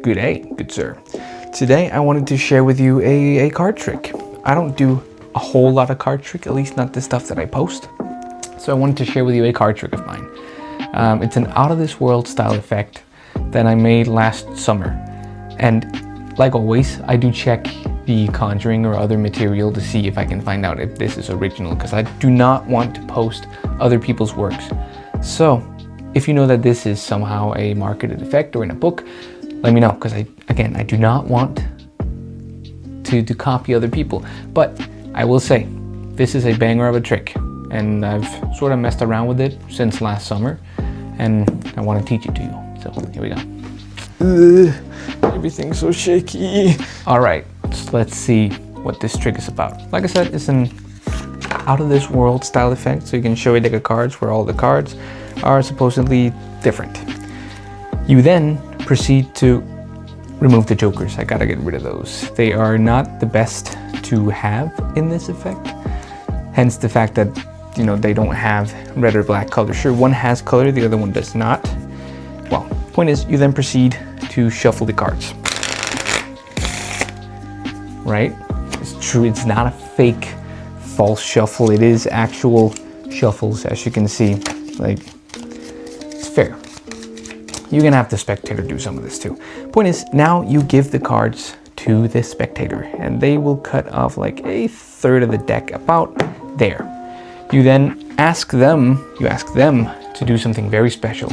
Good day, good sir. Today I wanted to share with you a card trick. I don't do a whole lot of card trick, at least not the stuff that I post. So I wanted to share with you a card trick of mine. It's an out of this world style effect that I made last summer. And like always, I do check the Conjuring or other material to see if I can find out if this is original, because I do not want to post other people's works. So if you know that this is somehow a marketed effect or in a book, let me know, because I do not want to copy other people. But I will say, this is a banger of a trick, and I've sort of messed around with it since last summer, and I want to teach it to you. So here we go. Everything's so shaky. All right, so let's see what this trick is about. Like I said, it's an out of this world style effect, so you can show a deck of cards where all the cards are supposedly different. You then proceed to remove the jokers. I gotta get rid of those. They are not the best to have in this effect. Hence the fact that, you know, they don't have red or black color. Sure, one has color, the other one does not. Well, point is, you then proceed to shuffle the cards. Right? It's true, it's not a fake false shuffle. It is actual shuffles, as you can see. Like, it's fair. You can have the spectator do some of this too. Point is, now you give the cards to the spectator, and they will cut off like a third of the deck, about there. You then ask them to do something very special,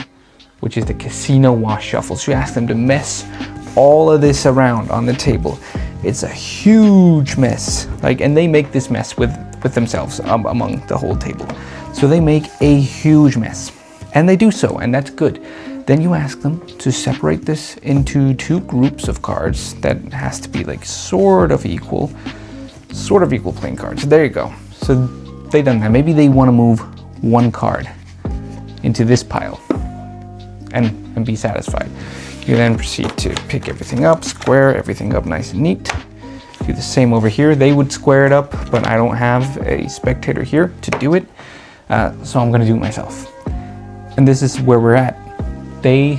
which is the casino wash shuffle. So you ask them to mess all of this around on the table. It's a huge mess, like, and they make this mess with themselves among the whole table. So they make a huge mess, and they do so, and that's good. Then you ask them to separate this into two groups of cards that has to be like sort of equal playing cards. There you go. So they done that. Maybe they want to move one card into this pile and be satisfied. You then proceed to pick everything up, square everything up nice and neat. Do the same over here. They would square it up, but I don't have a spectator here to do it. So I'm gonna do it myself. And this is where we're at. They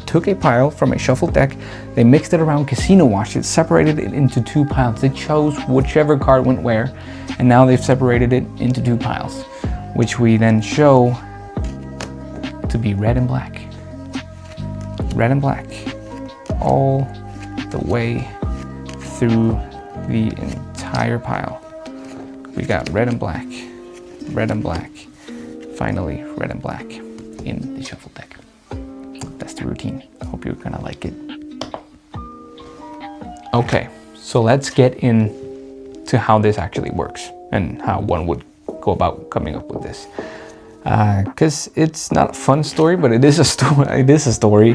took a pile from a shuffled deck, they mixed it around, casino washed it, separated it into two piles. They chose whichever card went where, and now they've separated it into two piles, which we then show to be red and black. Red and black, all the way through the entire pile. We got red and black, finally red and black in the shuffle deck. That's the routine. I hope you're gonna like it. Okay, so let's get into how this actually works and how one would go about coming up with this. Because it's not a fun story, but it is a story. It is a story.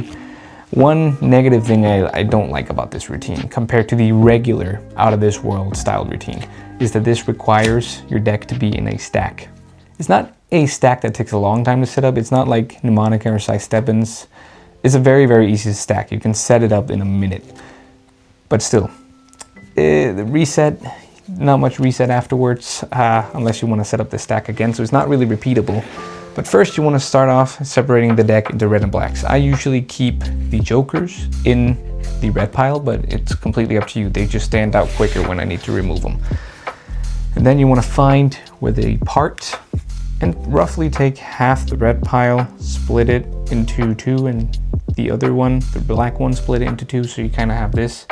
One negative thing I don't like about this routine compared to the regular out of this world style routine is that this requires your deck to be in a stack. It's not a stack that takes a long time to set up. It's not like Mnemonica or Cy Stebbins. It's a very, very easy stack. You can set it up in a minute. But still, the reset, not much reset afterwards, unless you want to set up the stack again. So it's not really repeatable. But first you want to start off separating the deck into red and blacks. I usually keep the jokers in the red pile, but it's completely up to you. They just stand out quicker when I need to remove them. And then you want to find where they part and roughly take half the red pile, split it into two, and the other one, the black one, split it into two. So you kind of have this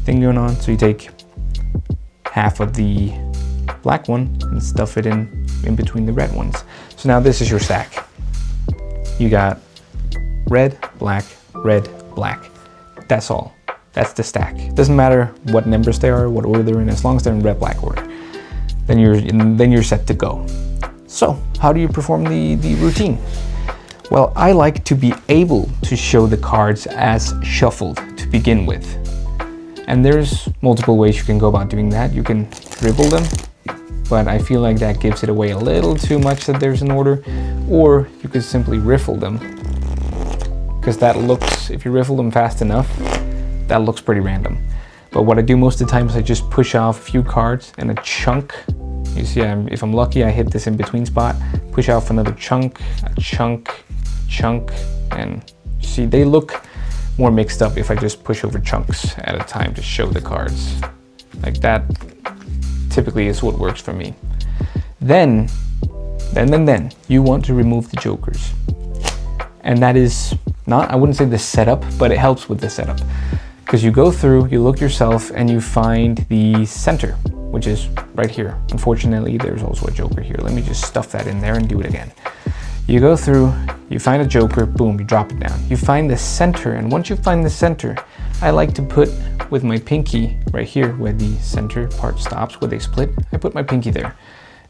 thing going on. So you take half of the black one and stuff it in between the red ones. So now this is your stack. You got red, black, black. That's all. That's the stack. It doesn't matter what numbers they are, what order they're in, as long as they're in red, black order. Then you're set to go. So how do you perform the routine? Well, I like to be able to show the cards as shuffled to begin with. And there's multiple ways you can go about doing that. You can dribble them, but I feel like that gives it away a little too much that there's an order. Or you could simply riffle them, because that looks, if you riffle them fast enough, that looks pretty random. But what I do most of the time is I just push off a few cards and a chunk. You see, if I'm lucky, I hit this in between spot, push off another chunk, a chunk, and see, they look more mixed up if I just push over chunks at a time to show the cards. Like that typically is what works for me. Then you want to remove the jokers. And that is not, I wouldn't say the setup, but it helps with the setup. Because you go through, you look yourself, and you find the center, which is right here. Unfortunately, there's also a joker here. Let me just stuff that in there and do it again. You go through, you find a joker, boom, you drop it down. You find the center, and once you find the center, I like to put with my pinky right here where the center part stops, where they split, I put my pinky there.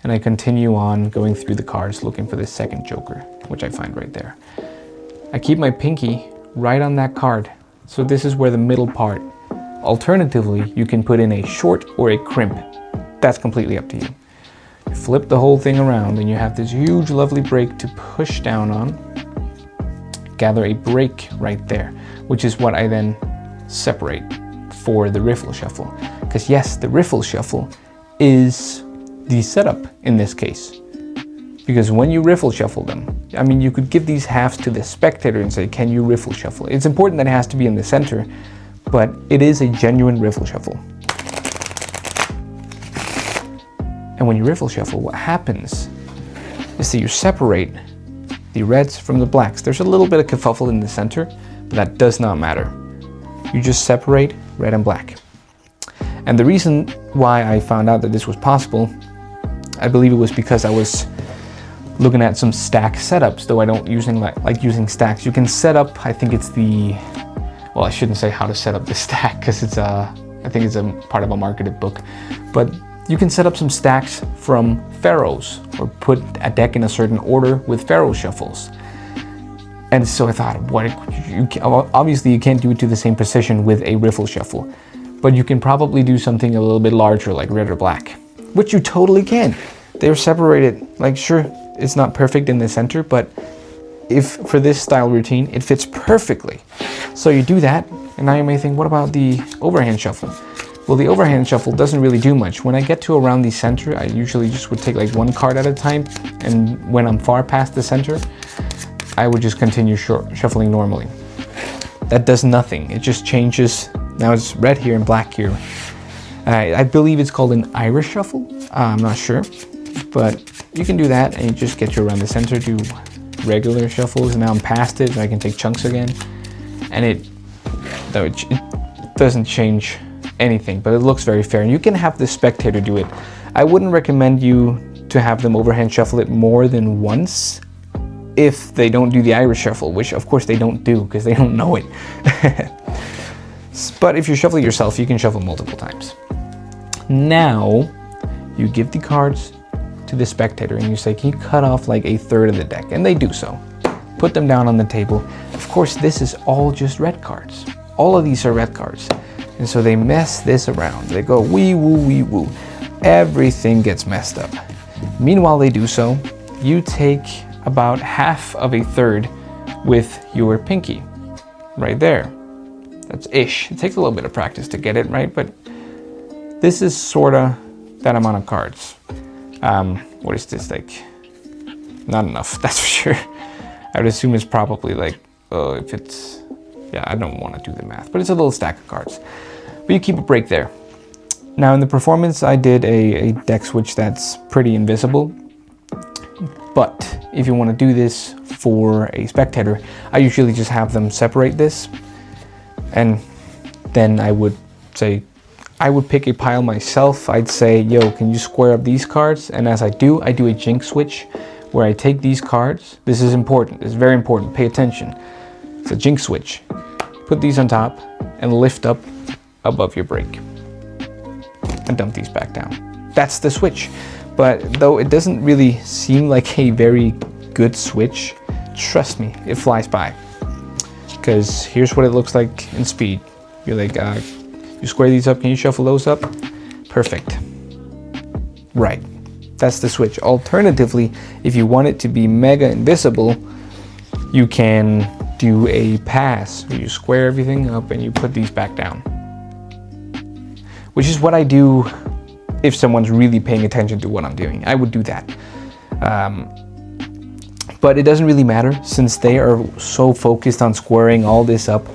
And I continue on going through the cards looking for the second joker, which I find right there. I keep my pinky right on that card. So this is where the middle part. Alternatively, you can put in a short or a crimp. That's completely up to you. You flip the whole thing around and you have this huge lovely break to push down on. Gather a break right there, which is what I then separate for the riffle shuffle. Because yes, the riffle shuffle is the setup in this case. Because when you riffle shuffle them, I mean, you could give these halves to the spectator and say, can you riffle shuffle? It's important that it has to be in the center, but it is a genuine riffle shuffle. And when you riffle shuffle, what happens is that you separate the reds from the blacks. There's a little bit of kerfuffle in the center, but that does not matter. You just separate red and black. And the reason why I found out that this was possible, I believe it was because I was looking at some stack setups, though I don't like using stacks. You can set up, I think it's the, well, I shouldn't say how to set up the stack because it's I think it's a part of a marketed book, but you can set up some stacks from pharaohs or put a deck in a certain order with pharaoh shuffles. And so I thought, obviously you can't do it to the same precision with a riffle shuffle, but you can probably do something a little bit larger like red or black, which you totally can. They're separated, like sure, it's not perfect in the center, but if for this style routine, it fits perfectly. So you do that, and now you may think, what about the overhand shuffle? Well, the overhand shuffle doesn't really do much. When I get to around the center, I usually just would take like one card at a time, and when I'm far past the center, I would just continue shuffling normally. That does nothing, it just changes. Now it's red here and black here. I believe it's called an Irish shuffle, I'm not sure, but you can do that and you just get you around the center, do regular shuffles, and now I'm past it and I can take chunks again. And it doesn't change anything, but it looks very fair. And you can have the spectator do it. I wouldn't recommend you to have them overhand shuffle it more than once if they don't do the Irish shuffle, which of course they don't do because they don't know it. But if you shuffle it yourself, you can shuffle multiple times. Now you give the cards to the spectator and you say, can you cut off like a third of the deck? And they do so. Put them down on the table. Of course, this is all just red cards. All of these are red cards. And so they mess this around. They go wee woo, wee woo. Everything gets messed up. Meanwhile they do so, you take about half of a third with your pinky. Right there. That's ish. It takes a little bit of practice to get it right, but this is sorta that amount of cards. What is this, like, not enough, that's for sure. I would assume it's probably like, if it's, yeah, I don't want to do the math, but it's a little stack of cards. But you keep a break there. Now in the performance, I did a deck switch that's pretty invisible. But if you want to do this for a spectator, I usually just have them separate this. And then I would say, I would pick a pile myself. I'd say, yo, can you square up these cards? And as I do a jinx switch where I take these cards. This is important, it's very important, pay attention. It's a jinx switch. Put these on top and lift up above your break. And dump these back down. That's the switch. But though it doesn't really seem like a very good switch, trust me, it flies by. Because here's what it looks like in speed. You're like, you square these up, can you shuffle those up? Perfect. Right, that's the switch. Alternatively, if you want it to be mega invisible, you can do a pass where you square everything up and you put these back down. Which is what I do if someone's really paying attention to what I'm doing. I would do that. But it doesn't really matter since they are so focused on squaring all this up.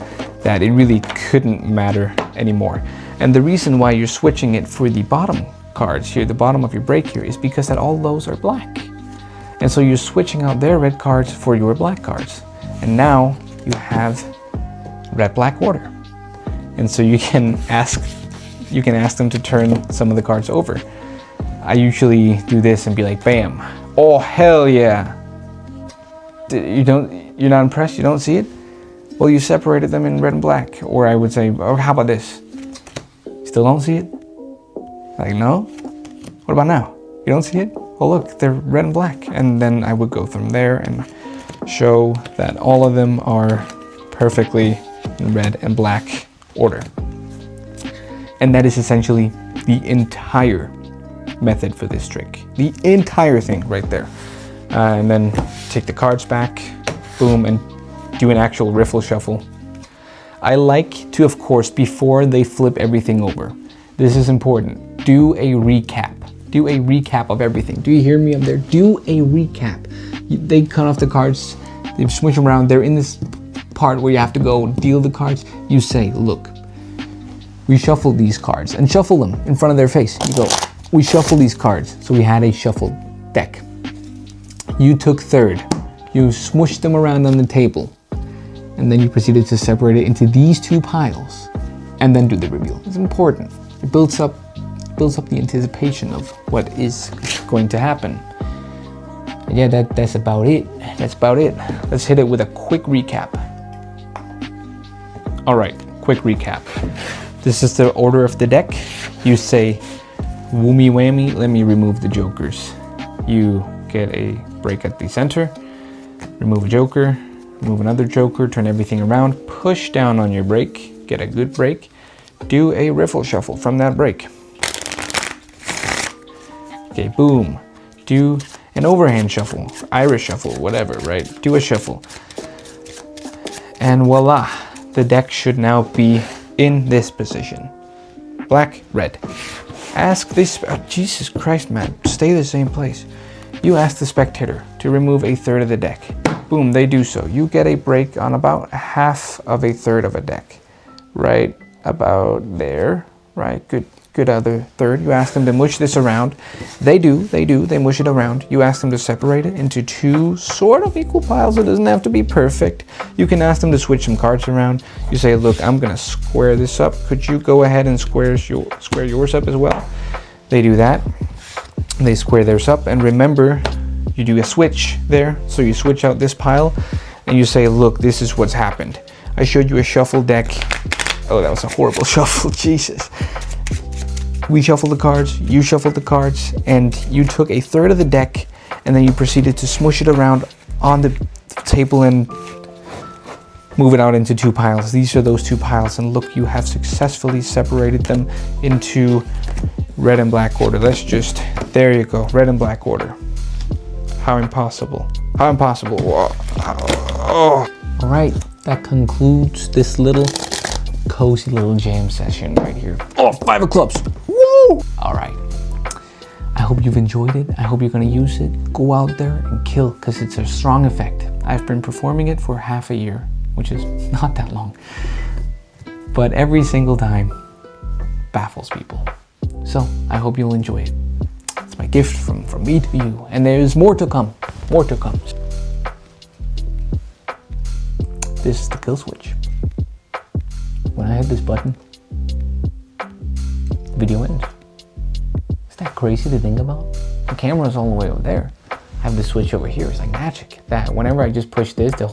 that it really couldn't matter anymore. And the reason why you're switching it for the bottom cards here, the bottom of your break here, is because that all those are black. And so you're switching out their red cards for your black cards. And now you have red-black order. And so you can ask them to turn some of the cards over. I usually do this and be like, bam. Oh, hell yeah. You're not impressed? You don't see it? Well, you separated them in red and black. Or I would say, oh, how about this? Still don't see it? Like, no? What about now? You don't see it? Oh, look, they're red and black. And then I would go from there and show that all of them are perfectly in red and black order. And that is essentially the entire method for this trick. The entire thing right there. And then take the cards back, boom, and do an actual riffle shuffle. I like to, of course, before they flip everything over, this is important, do a recap. Do a recap of everything. Do you hear me up there? Do a recap. They cut off the cards, they switch them around, they're in this part where you have to go deal the cards. You say, look, we shuffled these cards, and shuffle them in front of their face. You go, we shuffled these cards, so we had a shuffled deck. You took third, you smushed them around on the table, and then you proceeded to separate it into these two piles, and then do the reveal. It's important. It builds up the anticipation of what is going to happen. And yeah, that's about it. That's about it. Let's hit it with a quick recap. All right, quick recap. This is the order of the deck. You say, woomy whammy, let me remove the jokers. You get a break at the center, remove a joker, remove another joker, turn everything around, push down on your break, get a good break, do a riffle shuffle from that break. Okay, boom. Do an overhand shuffle, Irish shuffle, whatever, right? Do a shuffle. And voila, the deck should now be in this position. Black, red. Ask this, oh, Jesus Christ, man, stay the same place. You ask the spectator to remove a third of the deck. Boom, they do so. You get a break on about half of a third of a deck. Right about there, right? Good other third. You ask them to mush this around. They mush it around. You ask them to separate it into two sort of equal piles. It doesn't have to be perfect. You can ask them to switch some cards around. You say, look, I'm gonna square this up. Could you go ahead and square yours up as well? They do that. They square theirs up, and remember, you do a switch there. So you switch out this pile, and you say, look, this is what's happened. I showed you a shuffle deck. Oh, that was a horrible shuffle, Jesus. We shuffled the cards, you shuffled the cards, and you took a third of the deck, and then you proceeded to smush it around on the table and move it out into two piles. These are those two piles, and look, you have successfully separated them into red and black order. There you go, red and black order. How impossible. How impossible. Oh. All right, that concludes this little cozy little jam session right here. Oh, 5 of clubs. Woo! All right. I hope you've enjoyed it. I hope you're gonna use it. Go out there and kill, because it's a strong effect. I've been performing it for half a year, which is not that long. But every single time baffles people. So I hope you'll enjoy it. It's my gift from me to you. And there's more to come. More to come. This is the kill switch. When I hit this button, video ends. Is that crazy to think about? The camera's all the way over there. I have the switch over here. It's like magic. That whenever I just push this, the whole